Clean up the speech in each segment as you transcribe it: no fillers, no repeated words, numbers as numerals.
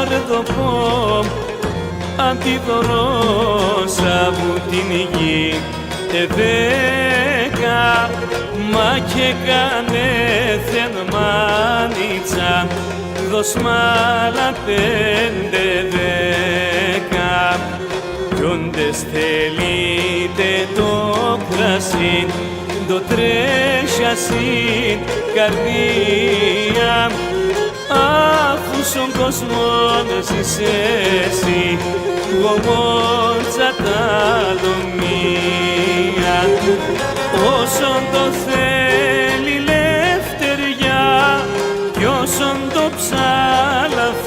φαρδοκόμ αντιδωρώσα μου την γη δέκα μα και κανέθεν μάνιτσα δώσ' μ' άλλα 5-10 κι όντες θέλετε το κρασί το τρέχια στην καρδία αφού στον κόσμο ζεις εσύ γομότσα τα λομία όσον το θέλει λευτεριά κι όσον το ψαλαφάσε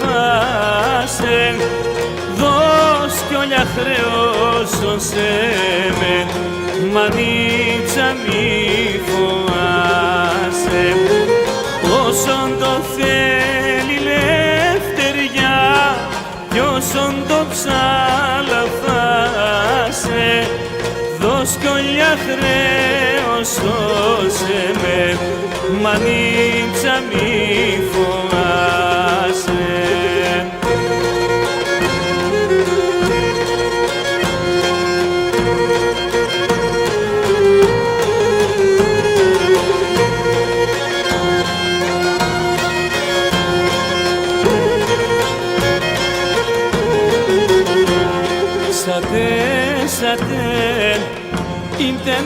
δώσ' κι όλια χρεώσωσε με μανίτσα μη φοάσαι όσον το θέλει λευτεριά κι όσον το ψαλαφάσε δώσ' κι όλια χρεώσωσε με μανίτσα μη φοάσαι. Σατέ, ίντε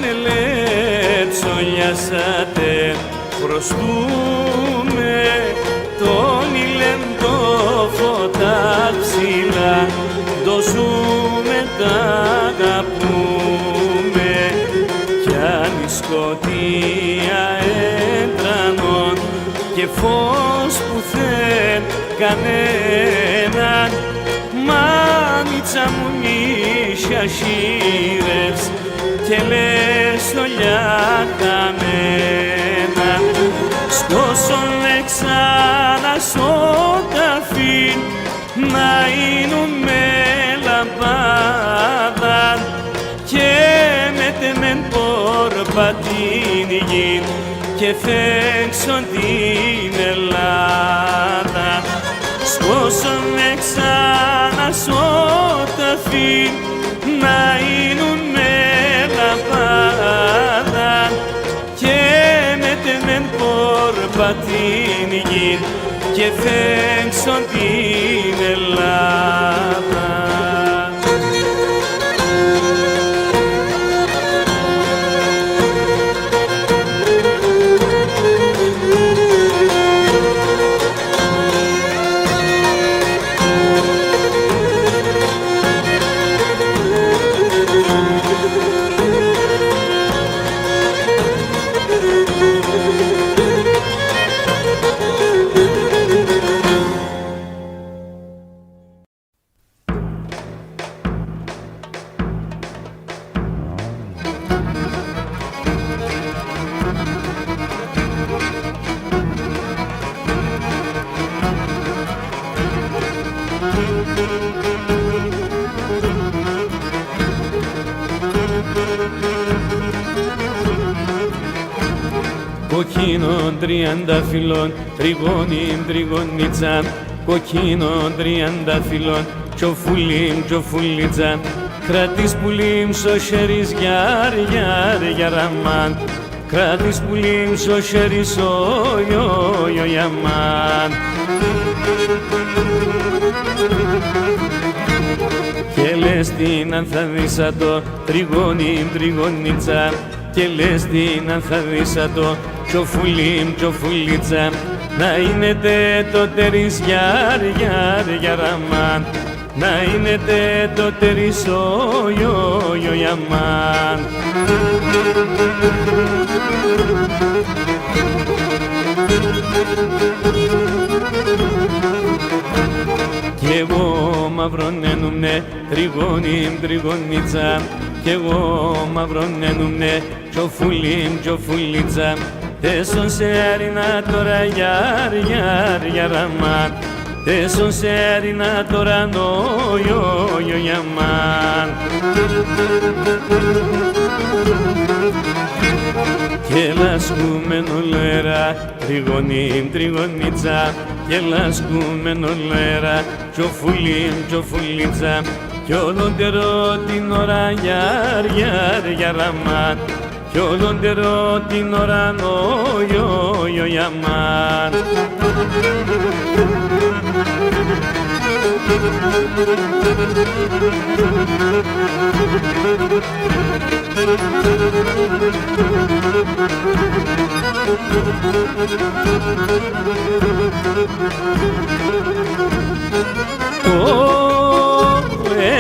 λετσολιάσατε προστούμε τον ηλέμ το φώτα ψηλά το ζούμε τα αγαπούμε κι αν η σκοτία έντρανον και φως που θέλ κανέναν μάνιτσα μου νύχια χείρες και λες ολιά καμένα στόσον εξάνα σωταφή να είναι λαμπάδα και με τεμέν πορπατήν γη και φέξον την Ελλάδα σκόσον εξάνα σωταφή να είναι λαμπάδα και με τεμέν πορπατήν γη και φέξον την Ελλάδα. Κοκκίνων 30 φυλών, τριγώνιν τριγωνίτσα, κοκκίνων 30 φυλών, τσοφουλίμ τσοφουλίτσα, κράτης πουλίμ στο χέρι γιάρ γιάρ γιαραμάν, κράτης πουλίμ στο χέρι σο γιαμάν. Και λες την αν θα δεις το τριγώνιν τριγωνίτσα, και λες την αν θα δεις το τσοφουλίμ τσοφουλίτσα, να είναι το τερίς γιάρ γιάρ γιαραμάν, να είναι το τερίς ο γιαμάν. Κι εγώ μαυρονένουμνε τριγώνιμ τριγωνίτσα, κι εγώ μαυρονένουμνε τσοφουλίμ τσοφουλίτσα, τέσσον σε άρινα τώρα γιάρ γιάρ γιαραμάν, τέσσον σε άρινα τώρα νο γιαμάν. και λασκούμενο λέρα, τριγωνήν τριγωνίτσα, και λασκούμενο λέρα, τσοφουλήν τσοφουλίτσα, κι όλοντερό την ώρα γιαρ-γιαρ-γιαραμάν, κι όλοντερό την ώρα νο-γιο-γιο-γιαμάν.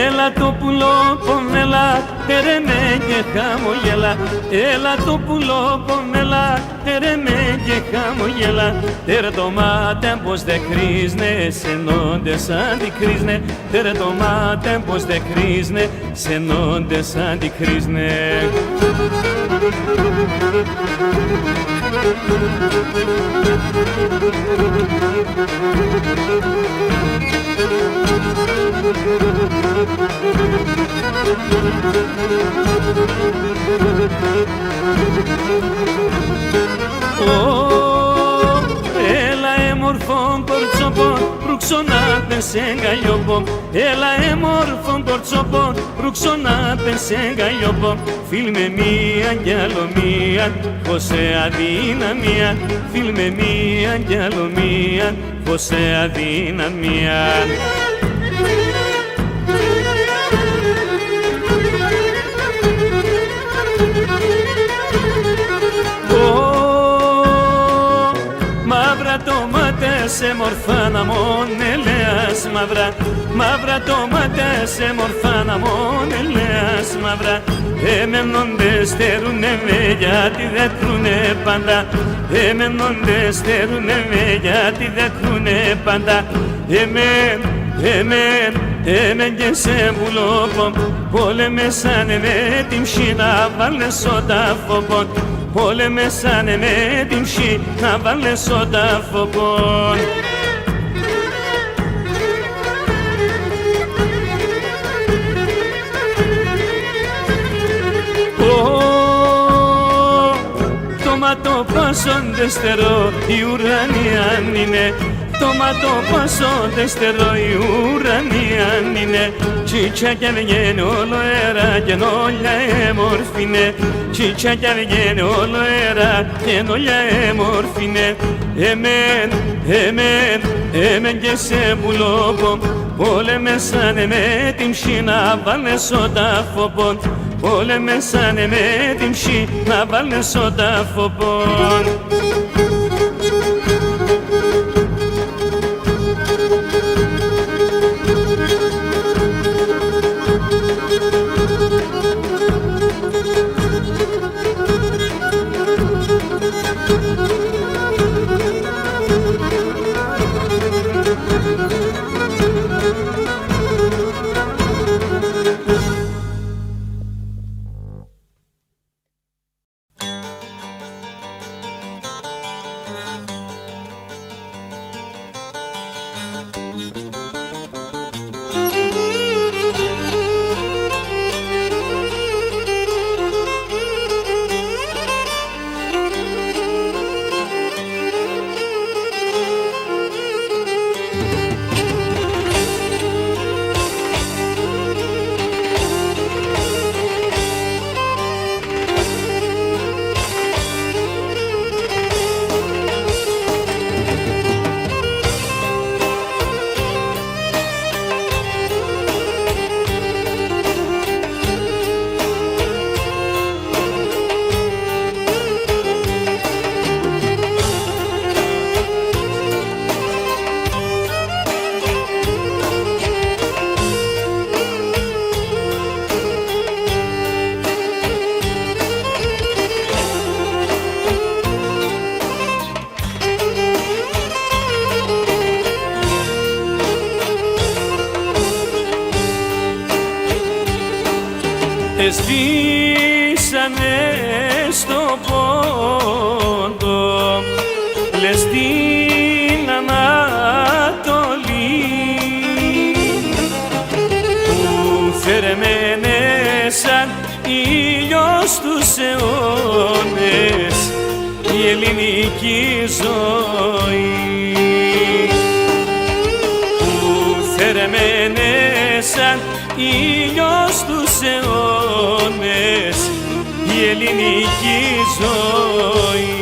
Έλα το πουλό πονέλα, терεμε και χαμογέλα. Έλα το πουλό πονέλα, терεμε και χαμογέλα. Τέρε το μάτε πως δε χρήσνε, σενόντε σαν τη χρήσνε. Τέρε το μάτε πως δε χρήσνε, σενόντε σαν τη χρήσνε. Έλα έμορφον κορτσόπον, ρουξονάτε σε γκαλιόπον. Έλα έμορφον κορτσόπον, ρουξονάτε σε γκαλιόπον. Φίλ με μία κι άλλο μία, πως σε αδυναμία. Φίλ με μία κι άλλο μία, πως σε αδυναμία. Μαύρα το μάτε σε μορφά να μόν ελέας μαύρα. Μαύρα το μάτε σε μορφά να μόν ελέας μαύρα. Εμένονται στερούνε με γιατί δεν κρούνε πάντα. Εμένονται στερούνε με γιατί δεν κρούνε πάντα. Εμέν και σε βουλόπον, πόλεμεσάνε με την ψή να βάλες ο τάφοπον. Πόλεμεσάνε με την ψή να βάλες ο τάφοπον. Το ματό πάσονται στερό, η ουρανία είναι. Το ματό πάσονται στερό, η ουρανία είναι. Τσίτσα κι βγαίνει όλο αέρα και νόλια έμορφινε. Τσίτσα κι βγαίνει όλο αέρα και νόλια έμορφινε. Εμέν και σε βουλόπον, πόλεμεσάνε με την ψή να βάλες ο τάφοπον. Πόλεμεσάνε με την ψή να βάλες ο τάφοπον. Σβήσανε στο πόντο, λες την Ανατολή που φερεμένε σαν ήλιος τους αιώνες η ελληνική ζωή που θερμαίνε σαν ήλιος τους αιώνες, η ελληνική ζωή.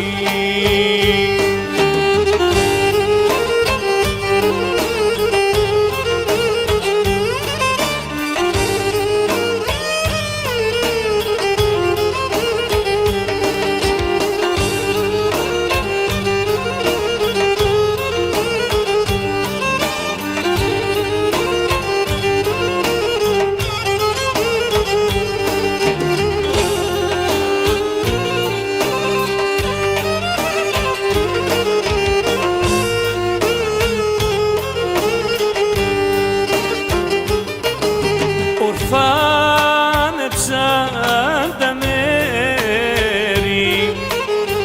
Ορφάνεψαν τα μέρη,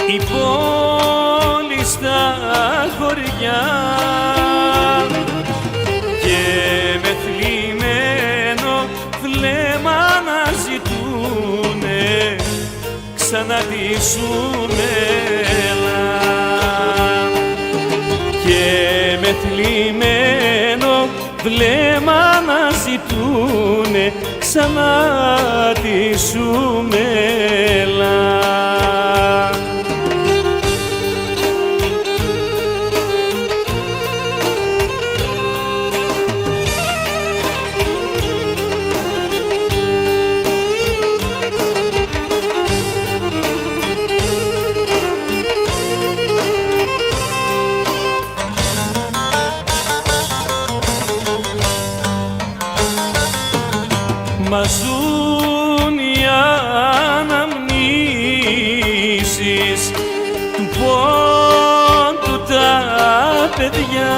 η πόλη στα χωριά και με θλιμμένο βλέμμα να ζητούνε ξανά τη Σουμέλα, και με θλιμμένο βλέμμα να ζητούνε ξανά τη Σουμέλα. Μας ζουν οι αναμνήσεις του πόντου τα παιδιά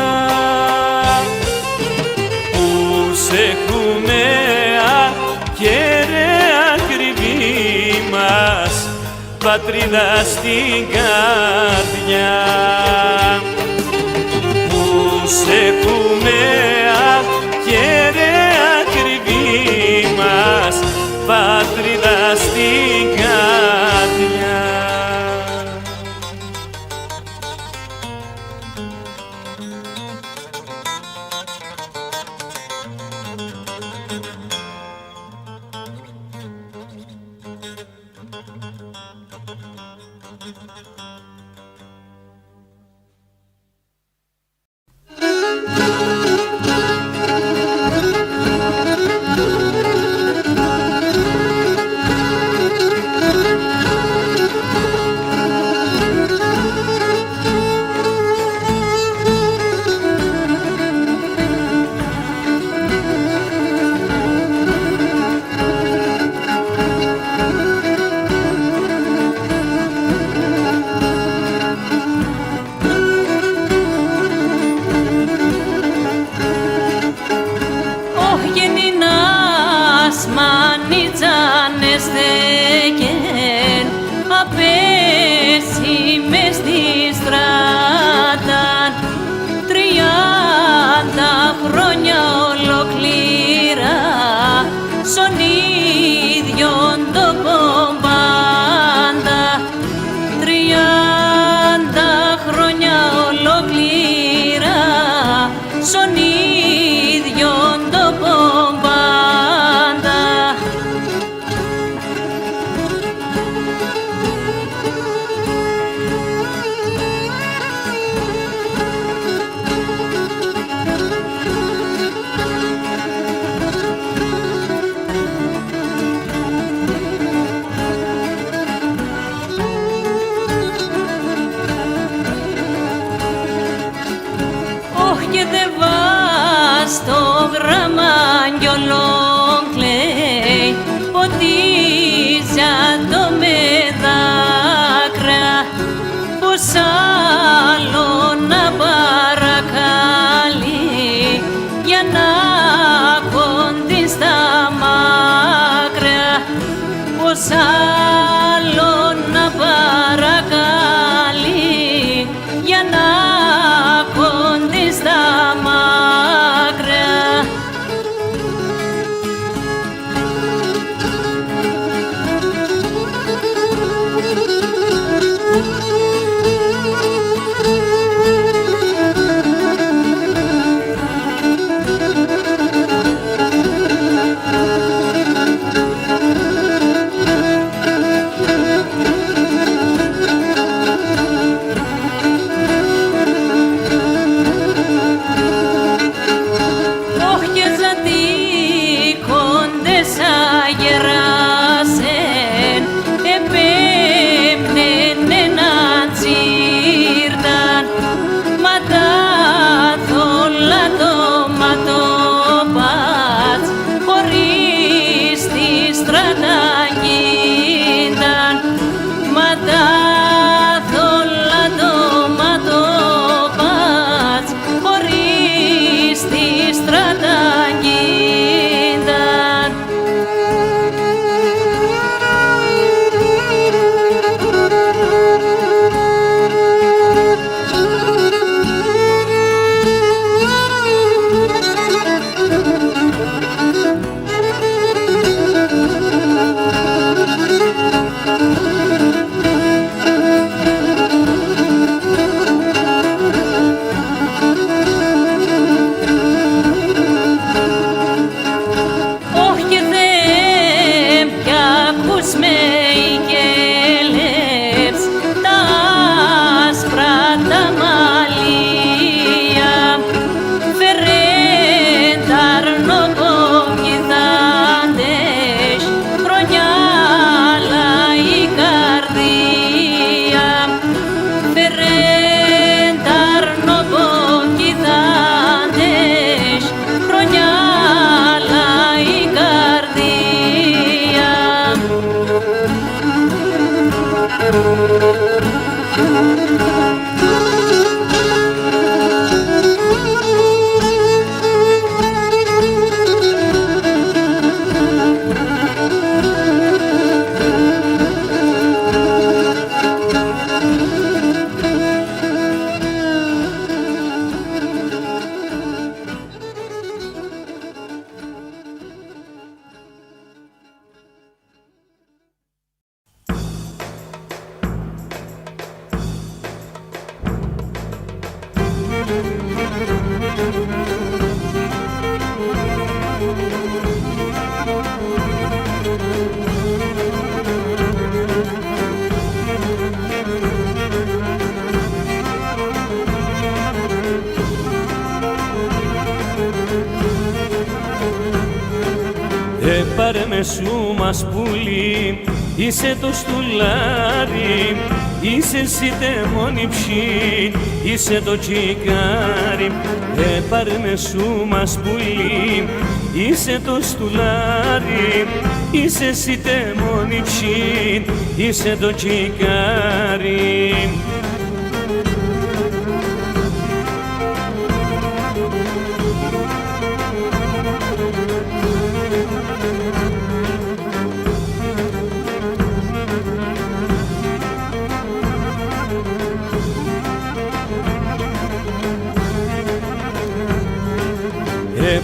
που σε έχουμε ακέραια ακριβή μας πατρίδα στην καρδιά, που σε έχουμε ακέραια μας πατρίδα στην καρδιά. Απέσει μες στη στράτα 30 χρόνια ολοκλήρα στον ίδιον τόπο πάντα. 30 χρόνια ολοκλήρα στον ίδιον τόπο πάντα. Και δεν βάζ το γράμμα κι όλον κλαίει, ποτίζα το με δάκρυα, πως άλλο να παρακαλεί για να κοντεί στα μάκρυα, πως άλλο να παρακαλεί για να κοντεί στα μάκρυα. πάρε με σου μας πουλί, είσαι το στουλάρι, είσαι εσύ τεμόνι ψή, είσαι το τσικάρι. Πάρε με σου μας πουλί, είσαι το στουλάρι, είσαι εσύ τεμόνι ψή, είσαι το τσικάρι.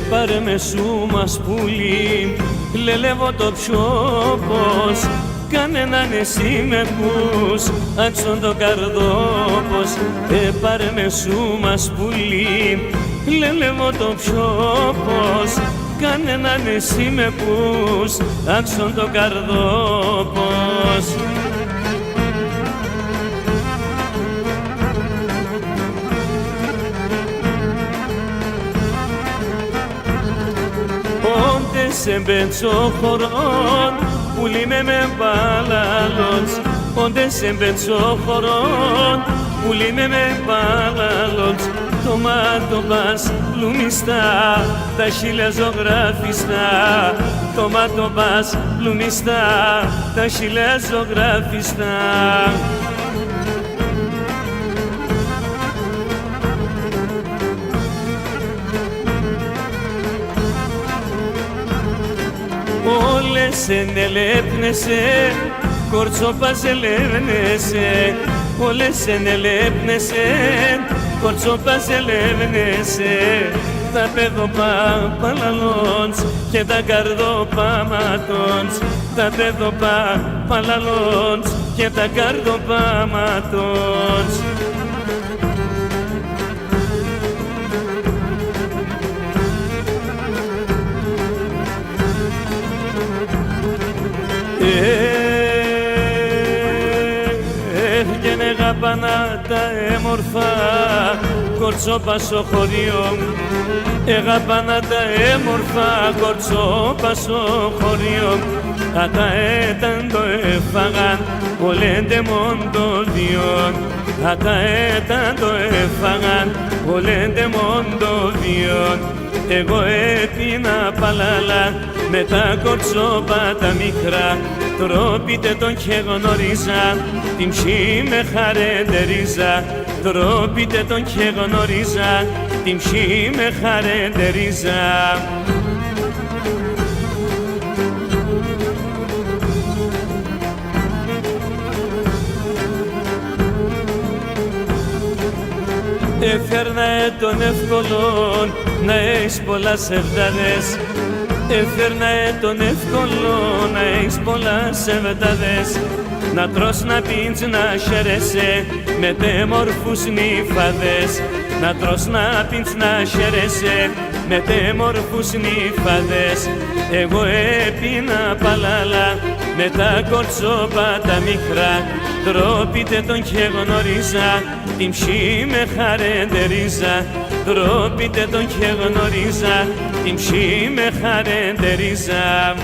Πάρε με σου μας πουλί, λελεύω το ψόπος, κανέναν εσύ με πούς, άξον το καρδόπος. Πάρε με σου μας πουλί, λελεύω το ψόπος, κανέναν εσύ με πούς, άξον το καρδόπος. Σε μπετσοχωρών, πουλί με μπαλαλons. Όντε σε μπετσοχωρών, πουλί με μπαλαλons. Το μάτο πας λουμιστά, τα χίλια ζωγραφιστά. Το μάτο πας λουμιστά, τα χίλια ζωγραφιστά. Όλες ενελέπνεσαι, κορτσόπας ελεύνεσαι. Όλες ενελέπνεσαι, κορτσόπας ελεύνεσαι. Τα παιδοπά παλαλόντς και τα καρδοπά ματόντς. Τα παιδοπά παλαλόντς και τα καρδοπά ματόντς. Έβγαινε γαπανά τα έμορφα, κορτσόπα στο χωριό. Εγαπανά τα έμορφα, κορτσόπα στο χωριό. Ατα έταν το έφαγαν, ολέντε μοντοδιόν. Ατα έταν το έφαγαν, ολέντε μοντοδιόν. Εγώ έπινα παλάλα με τα κορτσόπα τα μικρά. Τρόπιτε τον και γνωρίζα, την ψή με χαρεντερίζα. Τρόπιτε τον και γνωρίζα, την ψή με χαρεντερίζα. Έφερνα τον εύκολον να έχεις πολλά σεβδάδες. Έφερνα τον εύκολο να έχεις πολλά σεβδάδες. Να τρως, να πίνεις, να χαίρεσαι με τέμορφους νύφαδες. Να τρως, να πίνεις, να χαίρεσαι με τέμορφους νύφαδες. Εγώ έπινα παλάλα με τα κορτσόπα τα μικρά. Τρόπιτε τον και γνωρίζα, την ψή με χαρεντερίζα. Τρόπιτε τον και γνωρίζα, την ψή με χαρεντερίζα.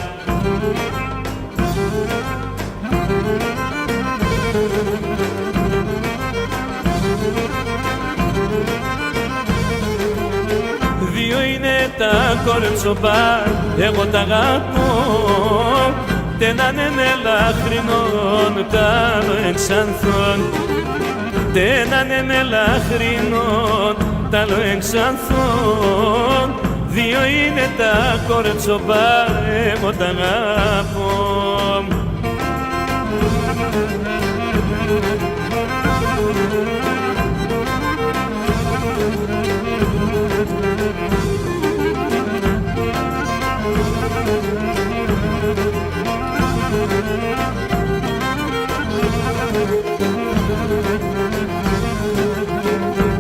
Δύο είναι τα κορτσοπά, εγώ τα αγαπώ. Τένανε με λαχρινόν, τ' άλλο εξανθόν. Τένανε με λαχρινόν, τ' άλλο εξανθόν. Δύο είναι τα κορτσοπά, εγώ τα αγαπώ.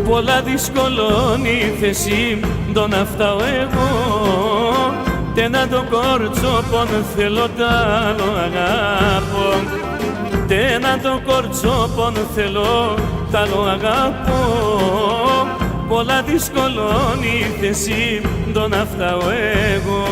Πολλά δυσκολώνει η θέση το να φτάω εγώ. Τένα το κορτσόπον θέλω τ' άλλο αγαπώ. Τένα το κορτσόπον θέλω τ' άλλο αγαπώ. Πολλά δυσκολώνει η θέση το να φτάω εγώ.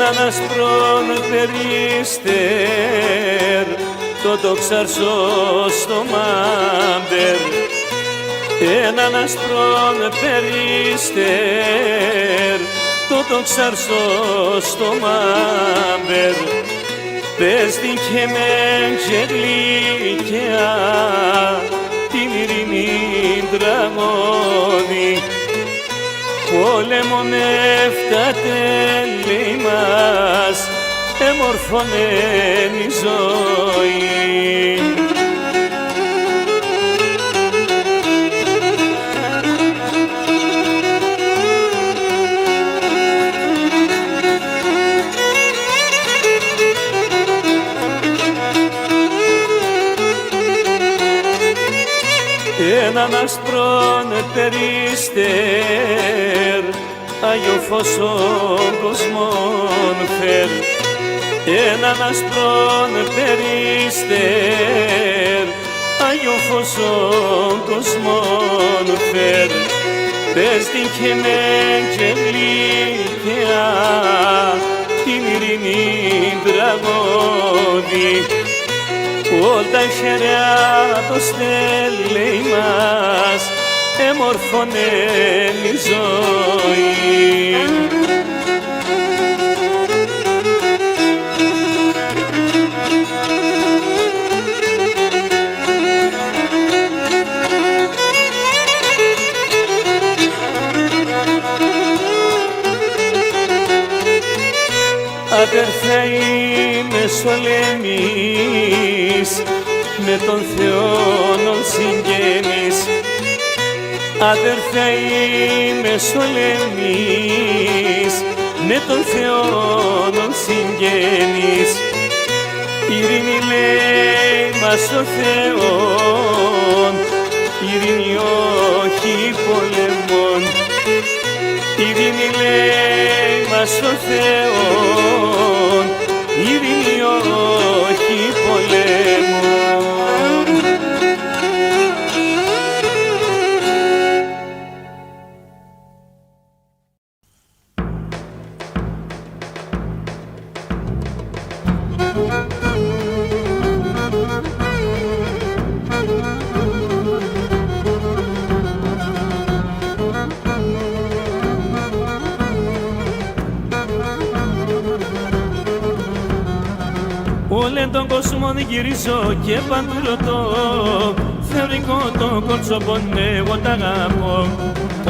έναν ασπρόν περίστερ το ξαρσό στο μάμπερ, έναν ασπρόν περίστερ το ξαρσό στο μάμπερ, πες την και με γλυκιά την ειρήνη τραγώδη, πόλεμον έφτατε λέει μας, εμορφώνεν η ζωή. Έναν ασπρόν περίστερ Άγιο φως ο κοσμόν φέρ, έναν ασπρόν περίστερ Άγιο φως ο κοσμόν φέρ, πες την και με γλυκιά την ειρήνη τραγώδη, όλα η χεριά το στέλνει μας, εμορφώνεν η ζωή. Αδερφέ είμαι σολεμής, με τον Θεόν συγγενής. Αδερφέ είμαι σολεμής, με τον Θεόν συγγενής. Ειρήνη λέει μας ο Θεόν, ειρήνη όχι πολεμών. Ειρήνη λέει μας ο Θεόν, ειρήνη όχι πολέμων. Όλεν τον κόσμο γυρίζω και παντού ρωτώ, θεωρικό το κόρτσοπον εγώ τ' αγαπώ.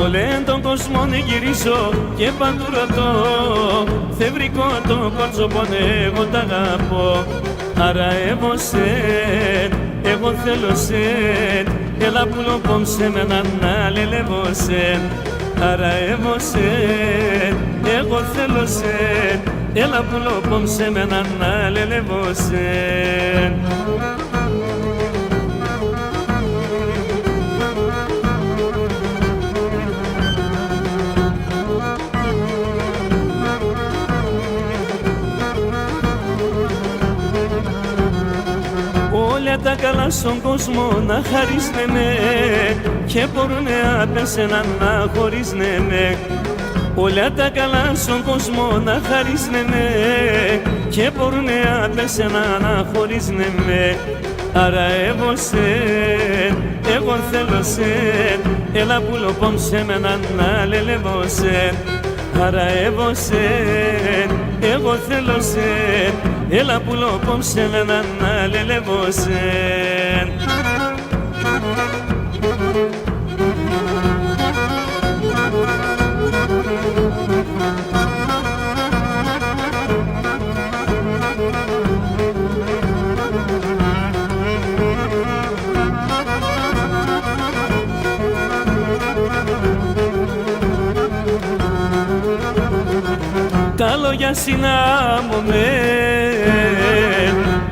Όλεν τον κόσμο γυρίζω και παντού ρωτώ, θεωρικό το κόρτσοπον εγώ τ' αγαπώ. Άρα εγώ θέλω σεν, έλα που λοπόμψε με έναν αλελεύω σεν. Άρα εγώ θέλω σεν, έλα που λοπόμψε με έναν αλελεύω σεν. Όλα τα καλά στον κόσμο να χαρίσνε με και μπορούνε απ' έναν να χωρίσνε με. Όλα τα καλά στον κόσμο να χαρίσνε με και μπορούνε απ' έναν να χωρίσνε με. Άρα εγώ θέλω σεν, έλα που λοπόμψε με έναν αλελεύω σεν. Άρα εγώ θέλω σεν, έλα που λοπόμψε με έναν αλελεύω σεν. Τα λόγια συνάμωμεν,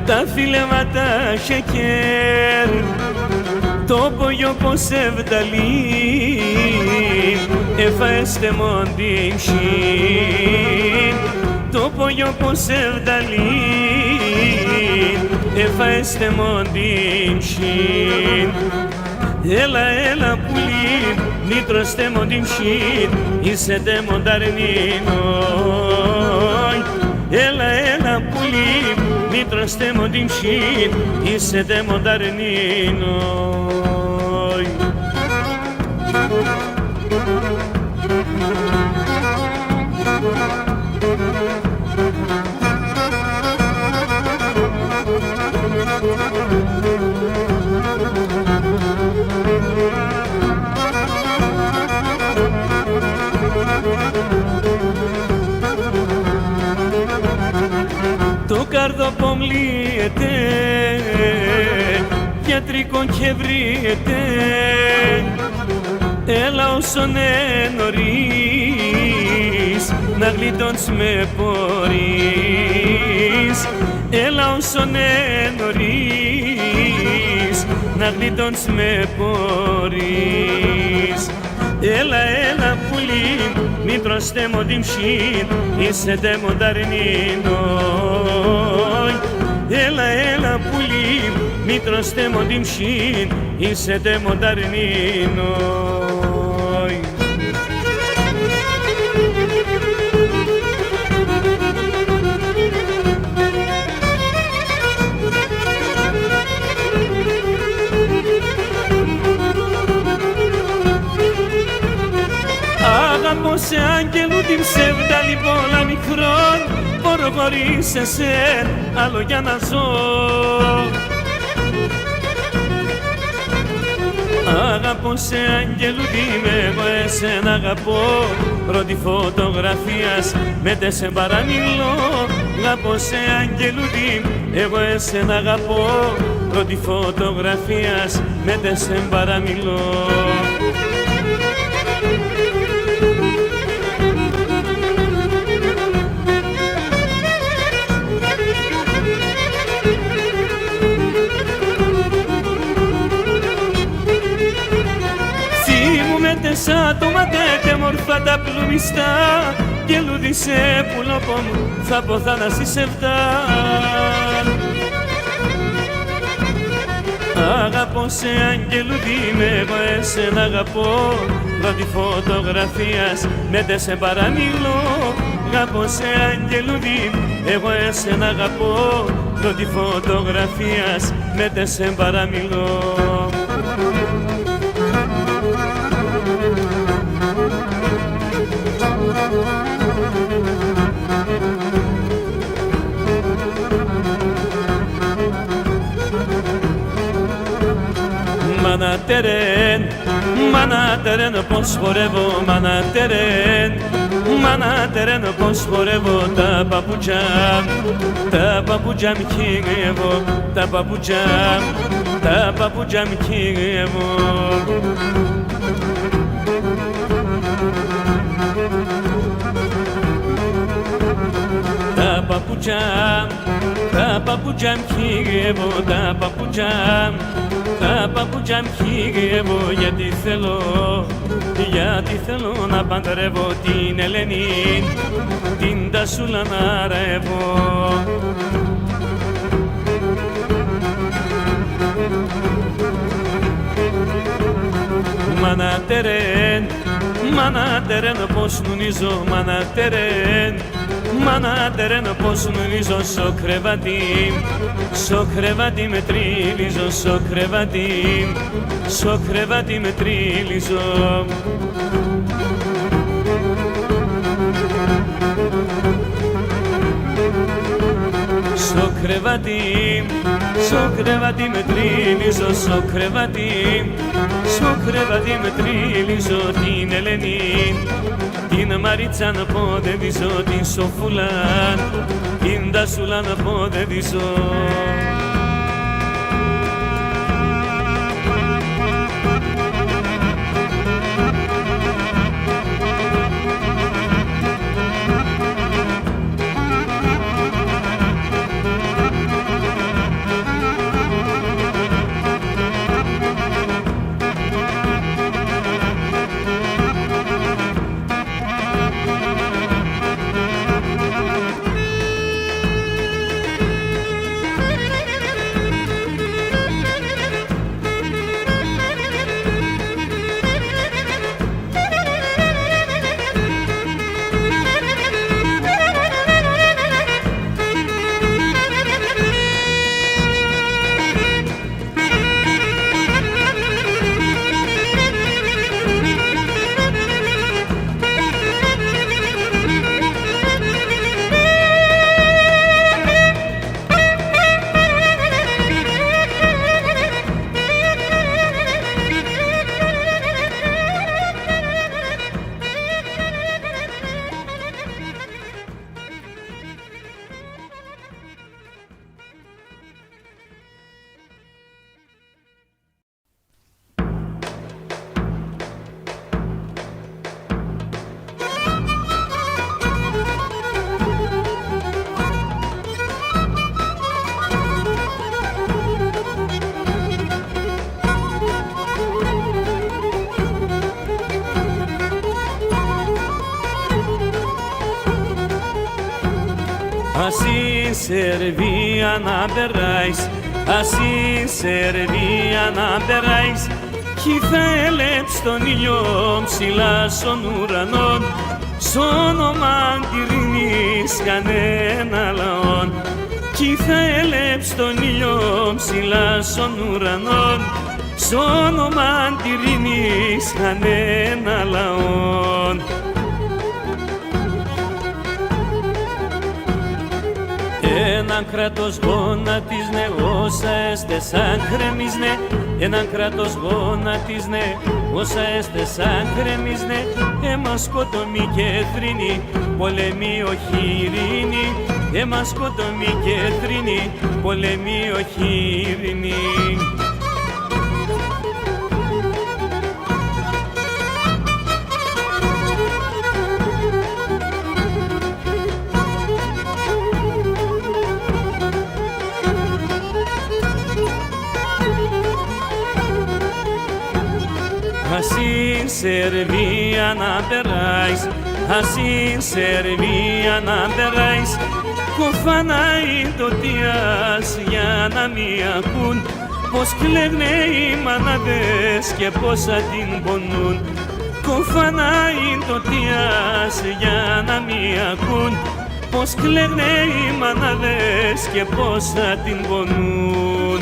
τα φιλέματα χεκέρ, το πογιό πως ευδαλεί, εφαέστε μον την ψήν. Το πογιό πως ευδαλεί, εφαέστε μον την ψήν. Έλα πουλί, νήτρωστε μον την ψήν, είσαι τε μον ταρνίνοι. έλα έλα πουλί, μη τρώστε μοντιμ σιν, είσαι δε μονταρνίνοι. Το καρδοπομ λύεται, γιατρικό και βρίσκεται, έλα όσον νωρίς, να γλιτώνεις με πορείς. Έλα όσον νωρίς, να γλιτώνεις με πορείς. Έλα, έλα πουλί, μη τρώστε μοντιμ σιν, είσαι δε μονταρνίνοι. Έλα, έλα πουλί, μη τρώστε μοντιμ σιν, είσαι δε μονταρνίνοι. Αγαπώ σε άγγελου την ψεύδα λοιπόν μικρόν, μπορώ χωρίς εσέν άλλο για να ζω. Αγαπώ σε άγγελου την εγώ εσένα αγαπώ, πρώτη φωτογραφίας με τε σε παραμιλώ. Αγαπώ σε άγγελου την εγώ εσένα αγαπώ, πρώτη φωτογραφίας με τε σε παραμιλώ. Σαν το ματέτε μορφά τα πλουμιστά και λούδισε πουλόπο μου θα πω θάλασσι σε φτά. Αγαπώ σε αγγελούδι με εγώ εσένα αγαπώ, πρώτη φωτογραφίας με τε σε παραμιλώ. Αγαπώ σε αγγελούδι εγώ εσένα αγαπώ, πρώτη φωτογραφίας με τε σε παραμιλώ. Μάνα τερέν, πως χορεύω, μάνα τερέν, πως χορεύω τα παπούτσια μ' χύγευω, τα παπούτσια μ' χύγευω. Τα παπούτσια μ' χύγευω, τα παπούτσια μ' χύγευω, γιατί θέλω να παντρεύω την Ελένη, την Τασούλα να ρεύω. Μάνα τερέν, πως νουνίζω, μάνα τερέν, πως νουνίζω, στο κρεβάτι με τρίλιζω, στο κρεβάτι με τρίλιζω. Στο κρεβάτι με τρίλιζω, στο κρεβάτι με τρίλιζω την Ελένη, την Μαρίτσα να ποδεδίζω, την Σοφούλα, την Τασούλα να ποδεδίζω. Así servía να περάεις, así servía να περάεις κι θα έλεψ τον ήλιο ψηλά στον ουρανόν σ' όνομα τη ειρήνης κανένα λαόν κι θα έλεψ τον ήλιο ψηλά στον ουρανόν σ' όνομα τη ειρήνης κανένα λαόν. Έναν κράτος γονατίζνε όσα έστε σαν κρεμίζνε, έναν κράτος γονατίζνε όσα έστε σαν κρεμίζνε, αίμα σκοτωμή και θρήνη, πολεμεί όχι ειρήνη, αίμα σκοτωμή και θρήνη, πολεμεί όχι ειρήνη. Así servía να περάεις, así servía να περάεις κοφανάει το τιάς για να μη ακούν πως κλαίγνε οι μανάδες και πόσα την πονούν. Κοφανάει το τιάς για να μη ακούν πως κλαίγνε οι μανάδες και πόσα την πονούν.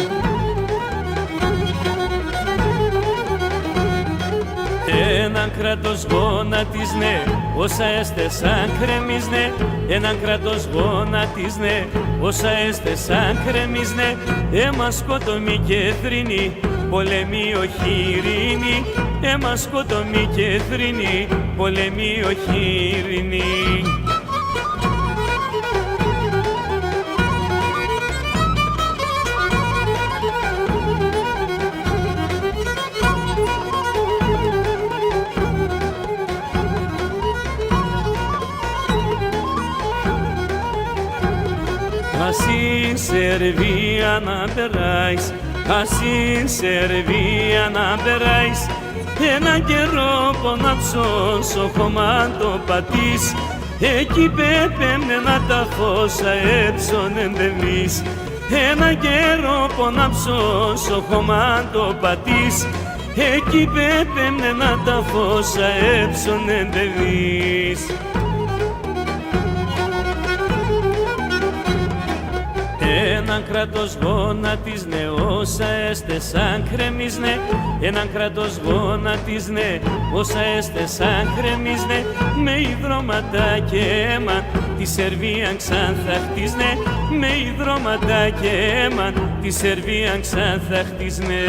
Έναν κράτος γονατίζνε όσα έστε σαν κρεμίζνε, έναν κράτος γονατίζνε όσα έστε σαν κρεμίζνε, αίμα σκοτωμή και θρήνη, πολεμεί όχι ειρήνη, αίμα σκοτωμή και θρήνη, πολεμεί όχι ειρήνη. Así servía να περάεις, así servía να περάεις ένα καιρό ποναψώς ο χωμάν το πατείς εκεί πέπεμνενα τα φώσα έψωνεν δεμείς. Ένα καιρό ποναψώς ο χωμάν το πατείς εκεί πέπεμνενα τα φώσα έψωνεν δεμείς. Έναν κράτος γονατίζνε όσα έστε σαν κρεμίζνε, έναν κράτος γονατίζνε όσα έστε σαν κρεμίζνε, με υδρώματα και αίμα τη Σερβίαν ξαν θα χτίζνε, με υδρώματα και αίμα τη Σερβίαν ξαν θα χτίζνε.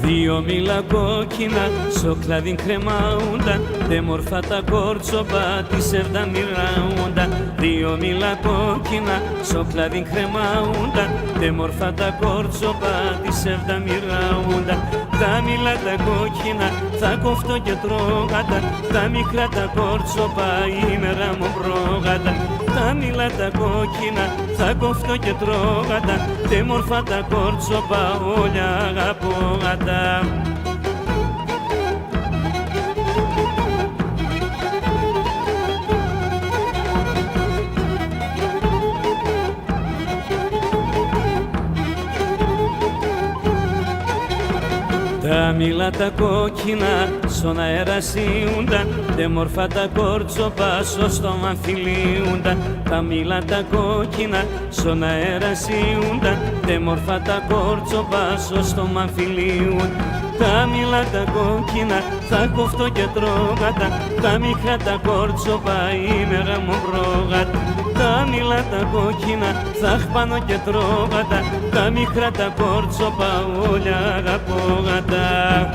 Δύο μήλα κόκκινα στο κλαδί κρεμαούντα, δε μορφά τα κόρτσοπα της εύδα μοιραούντα. Δύο μήλα κόκκινα στο κλαδί κρεμαούντα, δε μορφά τα κόρτσοπα της εύδα μοιραούντα. Τα μήλα τα κόκκινα θα κοφτώ και τρώγατα, τα μικρά τα κόρτσοπα ημέρα μου πρόγατα. Τα μήλα τα κόκκινα θα κοφτώ και τρώγατα, δε μορφά τα κόρτσοπα όλα αγαπώγατα. Τα μήλα τα κόκκινα στον αέρα σιούνταν, δε μορφά τα κόρτσοπα στο στόμα φιλίουνταν. Τα μήλα τα κόκκινα στον αέρα σιούνταν, δε μορφά τα κόρτσοπα στο στόμα φιλίουνταν. Τα μήλα τα κόκκινα θα κοφτώ και τρώγατα, τα μικρά τα κόρτσοπα ημέρα μου πρόγατα. Τα τα μήλα τα κόκκινα θα χπάνω και τρώγατα, τα μικρά τα κόρτσοπα όλα αγαπώγατα.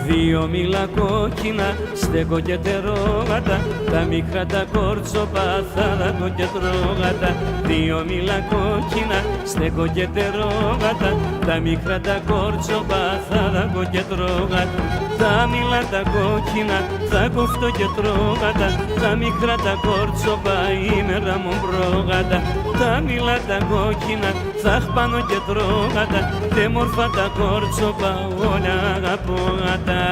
Δύο μήλα κόκκινα στέκω και τερόγατα, τα μικρά τα κόρτσοπα θα δακώ και τρώγατα. Δύο μήλα κόκκινα στέκω και τερόγατα, τα μικρά τα κόρτσοπα θα δακώ και τρώγατα. Τα μήλα τα κόκκινα θα κοφτώ και τρώγατα, τα μικρά τα κόρτσοπα ημέρα μου πρόγατα. Τα μήλα τα κόκκινα θα χπάνω και τρώγατα, τε μορφά τα κόρτσοπα όλα αγαπώγατα.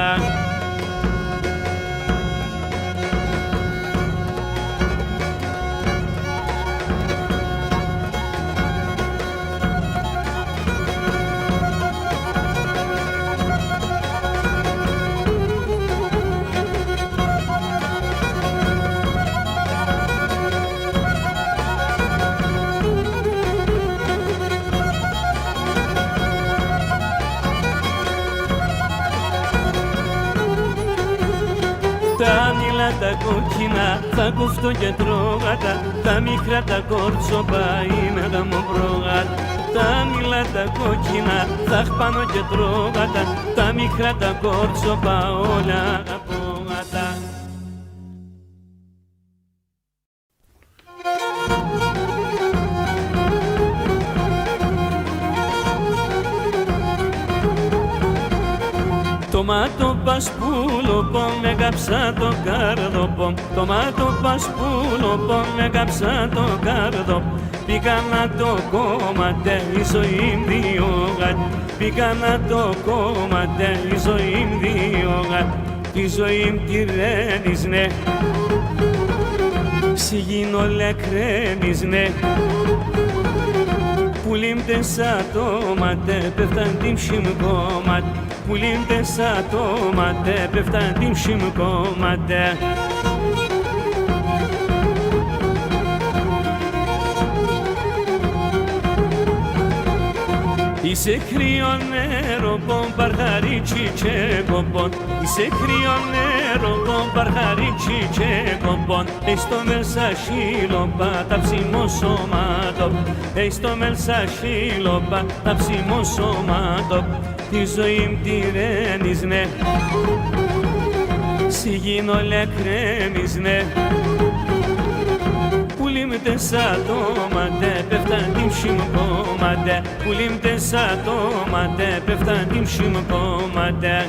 Τα μήλα τα κόκκινα θα κοφτώ και τρώγατα, τα μικρά τα κόρτσοπα είναι γαμοπρόγατα. Τα μήλα τα κόκκινα θα χπάνω και τρώγατα, τα μικρά τα κόρτσοπα όλα αγαπώγατα. Τομάτο πασπούλο πον με κάψα το καρδό, τομάτο πασπούλο πον με κάψα το καρδό. Πήγα να το κόμματε η ζωή διόγα, πήγα να το κόμματε η ζωή διόγα. Τη ζωή τη ρένεις ναι, σιγήνω λεκραίνεις ναι. Πουλίμ τεσά τόματε πέφταν την ψημκόματε, πουλίμ τεσά τόματε πέφταν την ψημκόματε. Είσαι κρύο νερό πον παρχαρίτσι και κομπον, είσαι κρύο νερό πον παρχαρίτσι και κομπον. Στο μέλσα σίλοπα τα ψημό σώματο, στο μέλσα σίλοπα τα ψημό σώματο. Τη ζωή μ' τη ρένεις ναι, σιγήνω λεκραίνεις ναι. Πουλίμ τεσά τόματε πέφταν την ψημκόματε, πουλίμ τεσά τόματε πέφταν την ψημκόματε.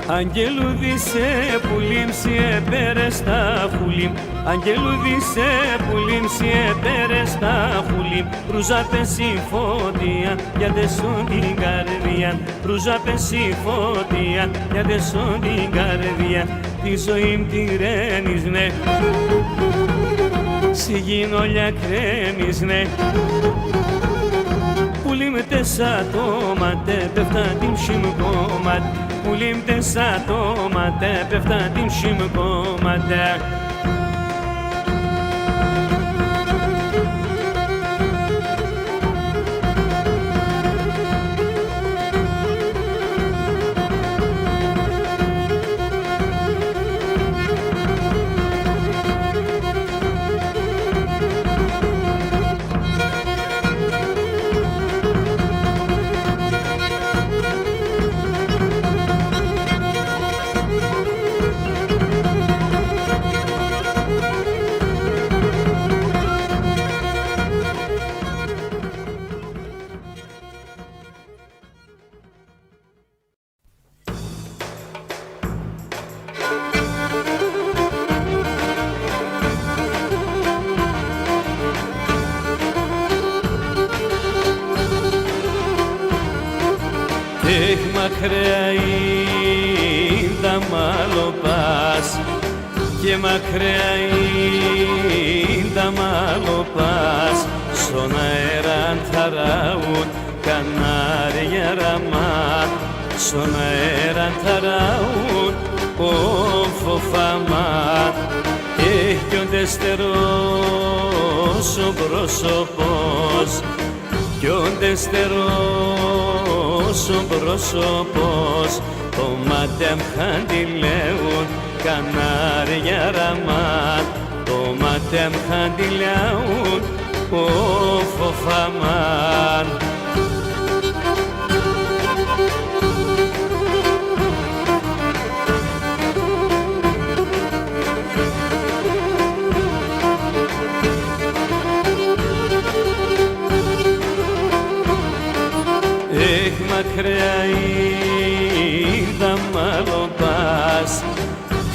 Αγγελούδισε πουλίμ σιε πέρε στα φουλίμ, αγγελούδισε πουλίμ σιε πέρε στα φουλίμ. Ρούζα πέσει φώτια για τεσόν την καρδιά, ρούζα πέσει φώτια για τεσόν την καρδιά. Τη ζωή μ' τη ρένεις ναι, σιγήνω λιακραίνεις ναι. Πουλίμ τεσά τόματε πέφταν την ψημκόματε, πουλίμ τεσά τόματε πέφταν την ψημκόματε. Μακριά είναι τα μαλλοπάς και μακριά είναι τα μαλλοπάς. Στον αέρα θαράουν κανάρια ραμά, στον αέρα ταραούν φοφάμα έχει ο ντερός ο πρόσωπος κι ο ντερός ο πρόσωπος το μάτια χαντιλέουν κανάρια ραμά το μάτια χαντιλέουν φοφάμαν. Μακριά είδα μάλλον πας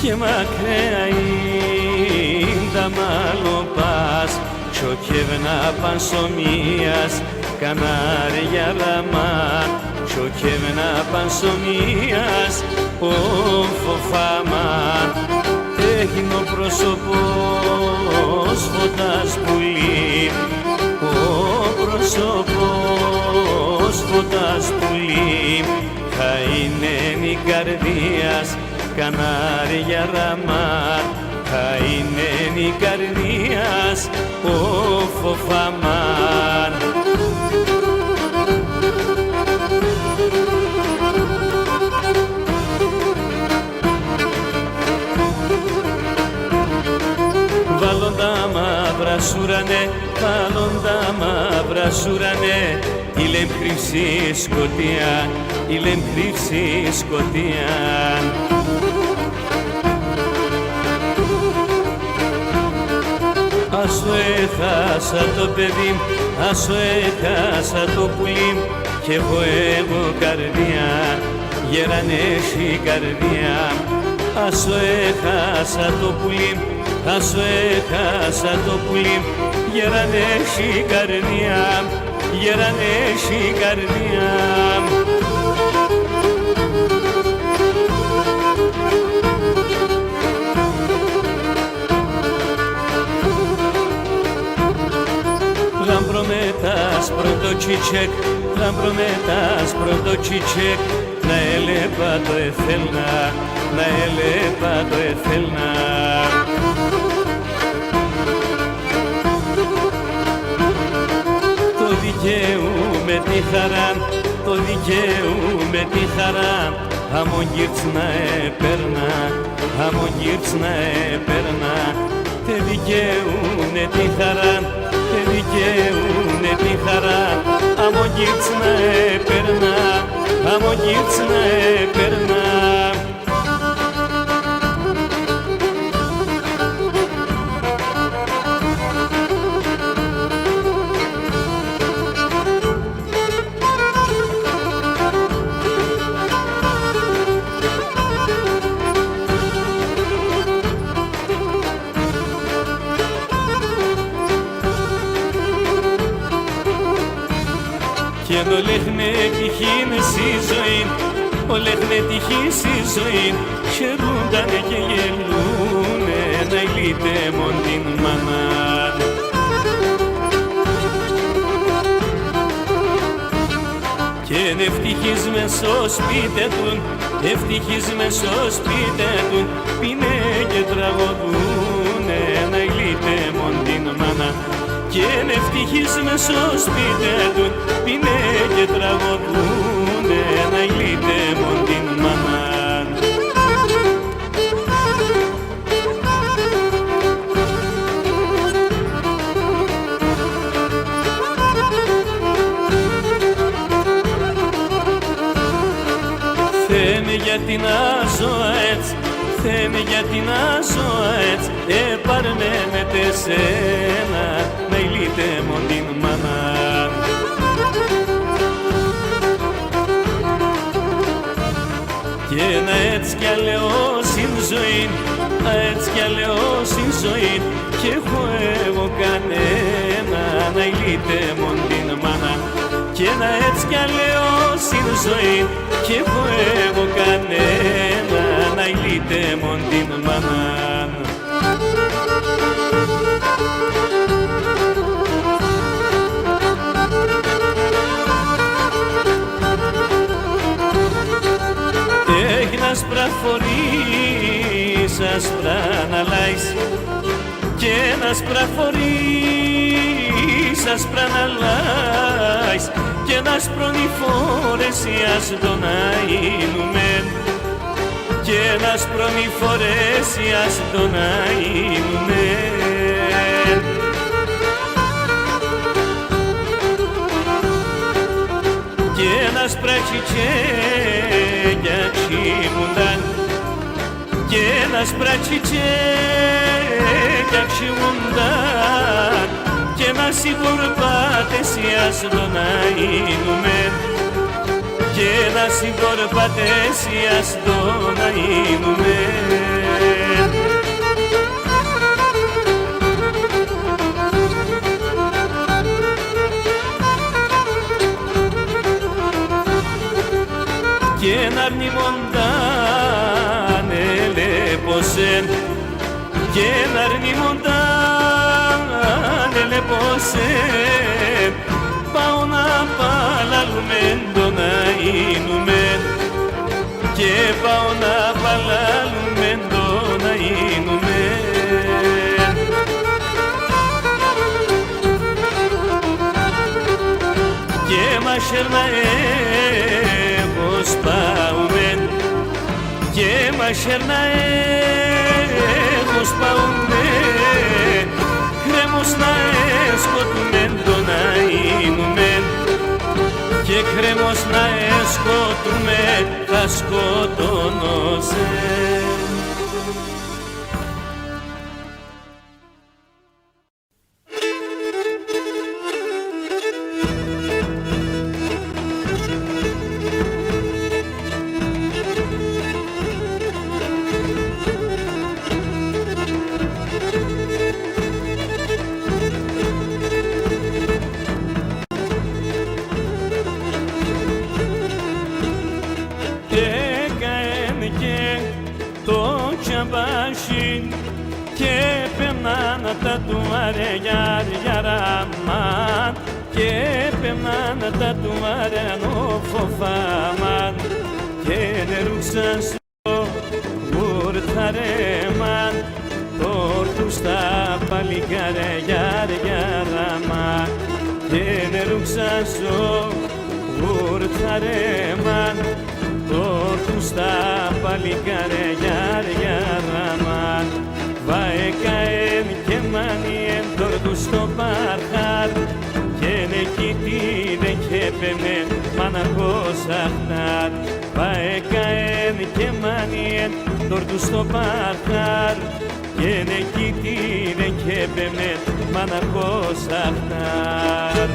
και μακριά είδα μάλλον πας σοκεύνα πανσομίας κανάρια ραμά σοκεύνα πανσομίας φοφάμα τέχνο πρόσωπος φωτάς πουλί ο πρόσωπος φωτάς πουλί θα είναι η καρδίας κανάρια ραμά θα είναι η καρδίας φοφάμαν. Βάλον τα μαύρα σουρανέ, βάλον τα μαύρα σουρανέ η λεμπρύψη σκοτία, η λεμπρύψη σκοτία. Άσο έχασα το παιδί, άσο έχασα το πουλί κι έχω εγώ καρδιά, γερανέχει καρδιά. Άσο έχασα το πουλί, άσο έχασα το πουλί, γερανέχει καρδιά, γερανέχει καρδιά. Λαμπρομέτας πρώτο τσιτσέκ, λαμπρομέτας πρώτο τσιτσέκ να έλεπα το εθέλνα, να έλεπα το εθέλνα. Το δικαιούμαι τη χαρά, το δικαιούμαι τη χαρά αμον γύρτς να έπαιρνα, αμον γύρτς να έπαιρνα. Τε δικαιούνε τη χαρά, τε δικαιούνε τη χαρά αμον γύρτς να έπαιρνα, αμον γύρτς να έπαιρνα. Και ολέχνε τυχήν στη ζωή, ολέχνε τυχήν στη ζωή χαιρούντανε και γελούνε να ηλίτε μον την μάνα. Και είναι ευτυχείς μες στο σπίτι τουν, ευτυχείς μες στο σπίτι τουν πίνε και τραγωδούνε να ηλίτε μον την μάνα. Και είναι ευτυχείς μες στο σπίτι του πίνε και τραγωδούνε να ηλίτε μον την μάνα. Θεέ με γιατί να ζω έτσι, Θεέ με γιατί να ζω έτσι επαρμένεται σένα να ηλίτε μον την μάνα. Και να έτσι κι αλλαιώς είναι ζωή, να έτσι κι αλλαιώς είναι ζωή κι έχω εγώ κανένα να ηλίτε μον την μάνα. Και να έτσι κι αλλαιώς είναι ζωή κι έχω εγώ κανένα να ηλίτε μον την μάνα. άσπρα φορείς, άσπρα να λάεις, κι ένα άσπρα φορείς, άσπρα να λάεις, κι ένα άσπρονη φορέσιας το να είνουμε, κι ένα άσπρονη φορέσιας το να είνουμε. Κι ένας πρατσιτσέκια ξύμουνταν, κι ένας πρατσιτσέκια ξύμουνταν, κι ένας σιγουρπάτεσιας το να είνουμε, κι ένας σιγουρπάτεσιας το να είνουμε. Κι ένα αρνημοντάν ελέπωσεν, κι ένα αρνημοντάν ελέπωσεν, πάω να παλαλουμεν το να είνουμε, και πάω να παλαλουμεν το να είνουμε. Και μας σπάουμεν, και μας ερναέχος σπάουμεν, κρέμος να εσκοτούμεν το να είνουμεν, και κρέμος να εσκοτούμεν θα σκοτώνωσεν. Και πέμναν τα του αρεγιάριαραμάν, και πέμναν τα του αρενοφοφάμαν, και νερούξαν στο γουρθαρέμαν, τόρτου στα παλικαρεγιάριαραμάν, και νερούξαν στο γουρθαρέμαν, τόρτου στα παλικαρεγιάριαραμάν. Βαεκαέν και μανιέν τόρτου στο παρχάρ, και νεκητή δεν κέπαινε μαναχός αχτάρ. Βαεκαέν και μανιέν τόρτου στο παρχάρ, και νεκητή δεν κέπαινε μαναχός αχτάρ.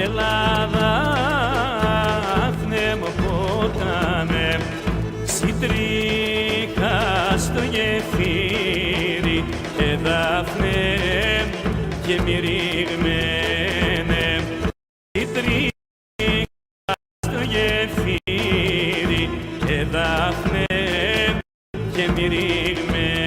Ελλάδα Σιτρίχα στο γεφύρι, Δάφνε και μυριγμένε. Σιτρίχα στο γεφύρι, Δάφνε και μυριγμένε.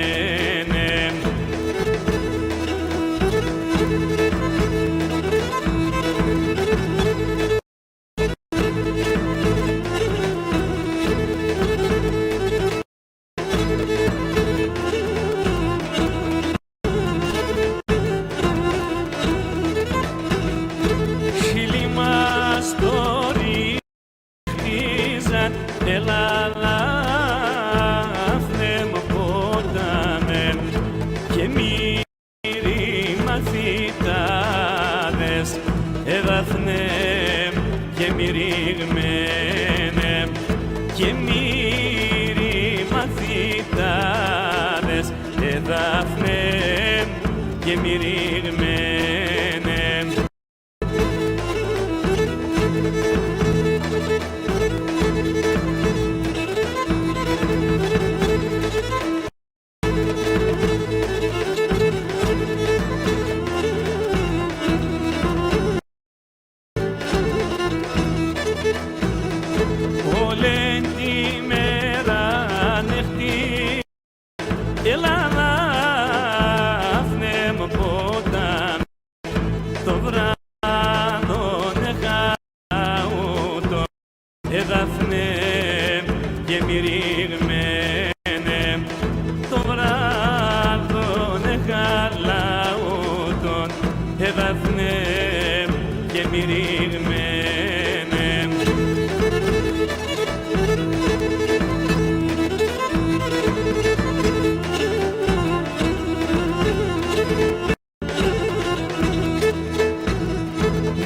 Χείλη μας το ρίχτιζαν, έλα λάφνε μου ποτάμε και μύρι μαθητάδες, Δάφνε και μυριγμένε, και μύρι μαθητάδες, Δάφνε και μυριγμένε. Όλη τη μέρα ανοιχτή, έλα Δάφνε μου ποτάμε, το βράδο νεχάουτο, Δάφνε και μυριγμένε, το βράδο νεχαλάουτο, Δάφνε και μυριγμένε.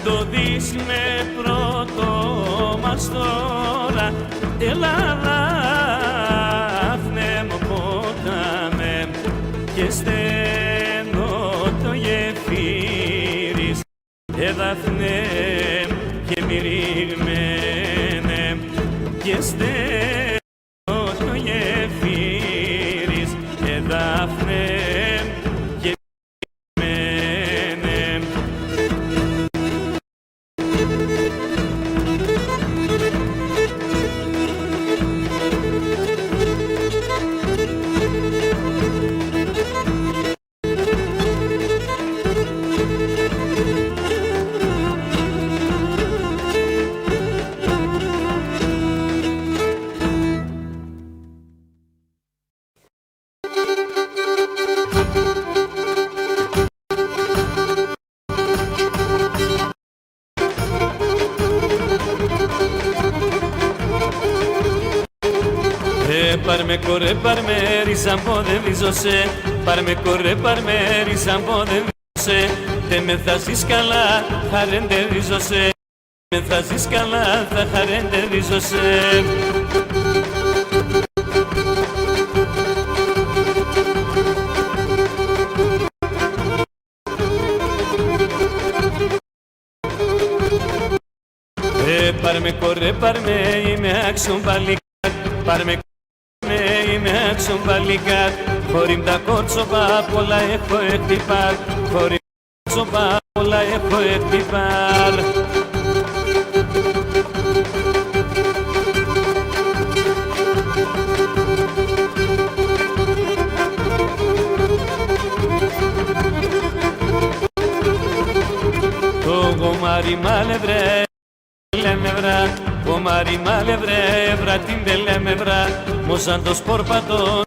Το δεις με πρώτο μας τώρα, έλα Δάφνε μου ποτάμε και στενό το γεφύρι, Δάφνε και μυριγμένε, και στενό το γεφύρι, Δάφνε και μυριγμένε. Πάρμε κορέ, πάρμε ριζαμπό δεν βίζωσε, πάρμε κορέ, πάρμε ριζαμπό δεν βίζωσε, δε με θα ζεις καλά, χαρέντε ρίζωσε, με θα ζεις καλά, θα χαρέντε ρίζωσε. Πάρμε κορέ, πάρμε είμαι άξιον παλικάρ, πάρμε είμαι άξιον παλικάρ, χωρίς τα κόρτσοπα πολλά έχω εκτυπάρ, χωρίς τα κόρτσοπα πολλά έχω εκτυπάρ. Το γομάρι μάλευρε λέμε βρά, κομμάρι μάλευρε βρά την δε λέμε βρά, μόσαν το σπορπατό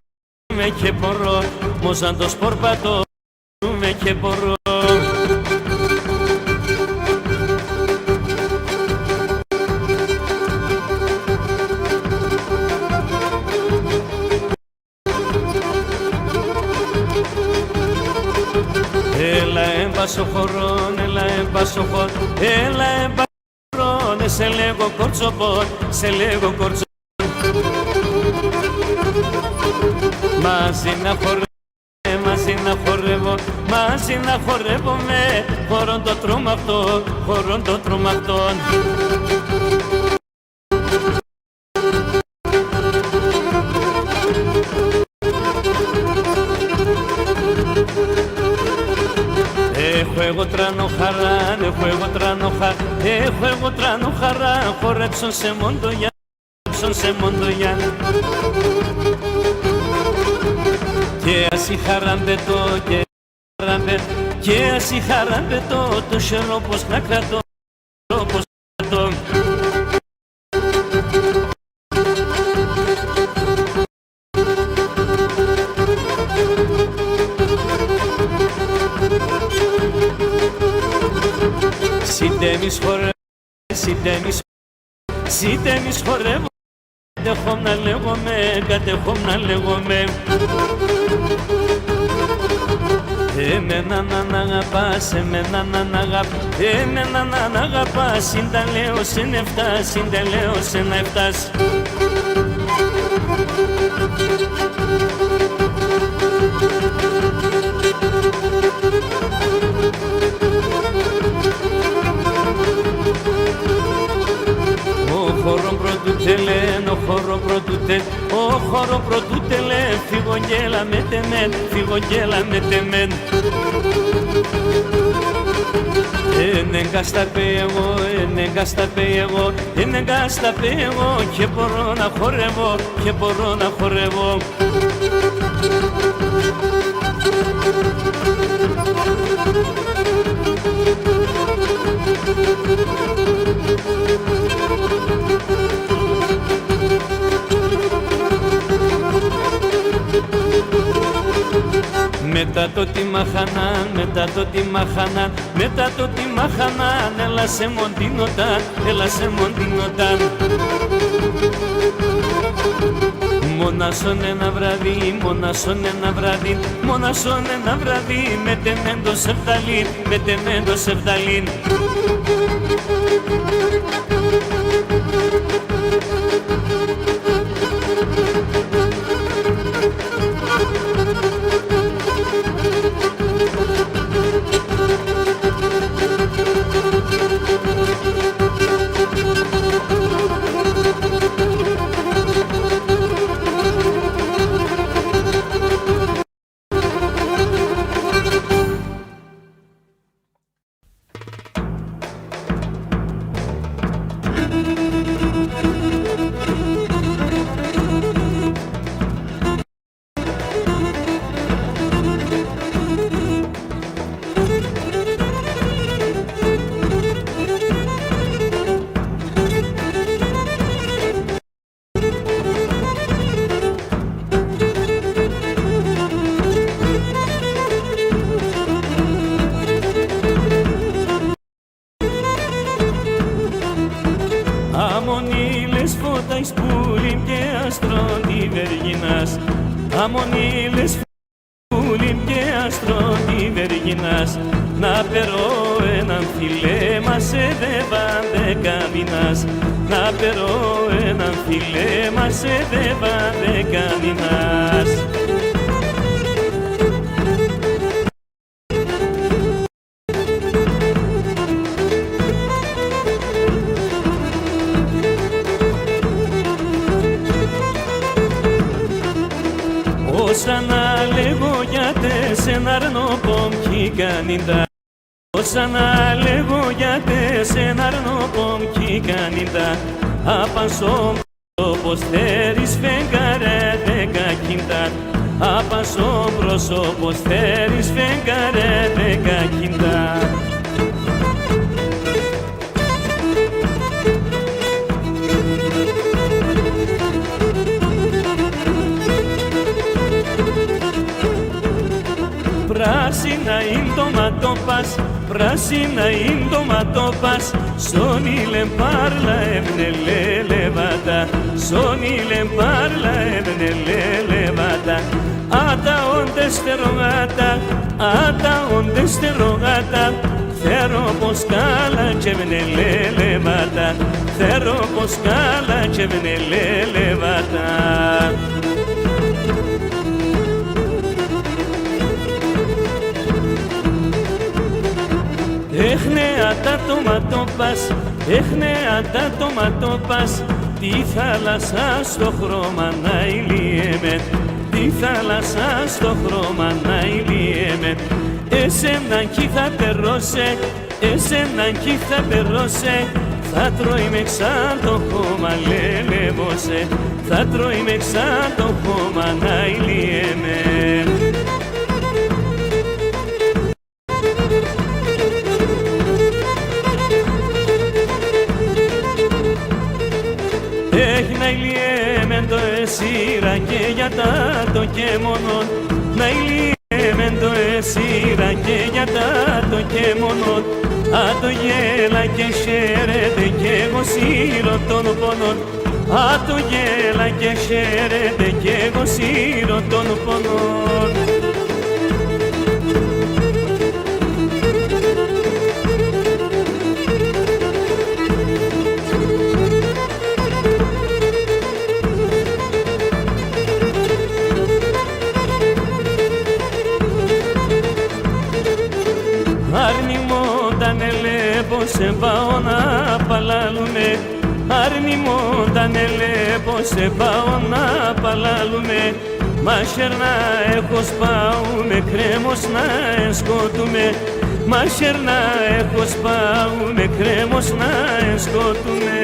με και μπορώ, μόσαν το σπορπατό με και μπορώ. Έλα έμπασο χωρών, έλα έμπασο χωρών, έλα έμπασο χωρών, σε λέγω κορτσοπών, σε λέγω κορτσοπών. Μαζί να χορεύω, μαζί να χορεύω, μαζί να χορεύομαι, χωρών το τρομακτό, χωρών το τρομακτό. τρανοχα, έχω εγώ τρανοχαρά, χορέψω σε μοντογιά, σε μοντογιά. Και ασύ χαραμπετώ, και ασύ χαραμπετώ, το χερό πως να κρατώ, πως να κρατώ. Συντέμις χορεύω, συντέμις χορεύω, κατεχόμ να λέγομαι, κατεχόμ να λέγομαι. Εμένα να αγαπάς, εμένα να αγαπάς, εμένα να αγαπάς, συνταλέω σε νεφτάς, συνταλέω σε νεφτάς. Χώρο πρωτού τελέν, ο χώρο πρωτού τελέν, ο χώρο πρωτού τελέν, φυγογγέλα με τεμέν, φυγογγέλα με τεμέν. Ενέγκα στα πέγω, ενέγκα στα πέγω, ενέγκα στα πέγω και μπορώ να χορεύω, και μπορώ να χορεύω. Μετά το τι μαχανάν, μετά το τι μαχανάν, μετά το τι μαχανάν, έλα σε μοντίνονταν, έλα σε μοντίνονταν. Μονάσον ένα βράδυ, μονάσον ένα βράδυ, μονάσον ένα βράδυ, με τεμέντο σεφταλίν, με τεμέντο σεφταλίν. Αμονίλες φώταις πουλιμ και άστρον τη βεργινάς, αμονίλες πουλιμ και άστρον τη βεργινάς, να περώ έναν φιλέ μας σε δεβαν 10 μήνας, να περώ έναν φιλέ μας σε δεβαν 10 μήνας. Όσα να λέγω για τέσεν αρνοπομ κι κανίντα, όσα να λέγω για τέσεν αρνοπομ κι κανίντα, απανσόμ όπως θέλεις φεγγαρέ 10 κίντα, απανσόμ όπως θέλεις φεγγαρέ 10 κίντα. Πράσινα είναι το ματόπας, πράσινα είναι το ματόπας, σόνι πάρλα ευνελέ λεβάτα, σόνι πάρλα ευνελέ λεβάτα. Άτα όντε στερογάτα, άτα όντε στερογάτα, θέλω πως κάλα και ευνελέ λεβάτα, θέλω πως κάλα και ευνελέ λεβάτα. Έχνε ατα το ματόπας, έχνε ατα το ματόπας, τη θάλασσα στο χρώμα να ηλιέμαι, τη θάλασσα στο χρώμα να ηλιέμαι. Εσένα κι θα περώσε, εσένα κι θα περώσε, θα τρώει με ξαν το χώμα, λελεύωσε, θα τρώει με ξαν το χώμα να ηλιέμαι. Έχει να ηλιέμαι το εσύρα και για τα το και μόνον, να ηλιέμαι το εσύρα και για τα το και μόνον. Α το γέλα και χαίρεται κι εγώ σύρω των πόνων, α το γέλα και χαίρεται κι εγώ σύρω των πόνων. Άρνη μου όταν ελέπω σε πάω να παλάλουμε, άρνη μου όταν ελέπω σε πάω να παλάλουμε, μάχερ να έχω σπάουμε, κρέμος να εσκότουμε, μάχερ να έχω σπάουμε, κρέμος να εσκότουμε.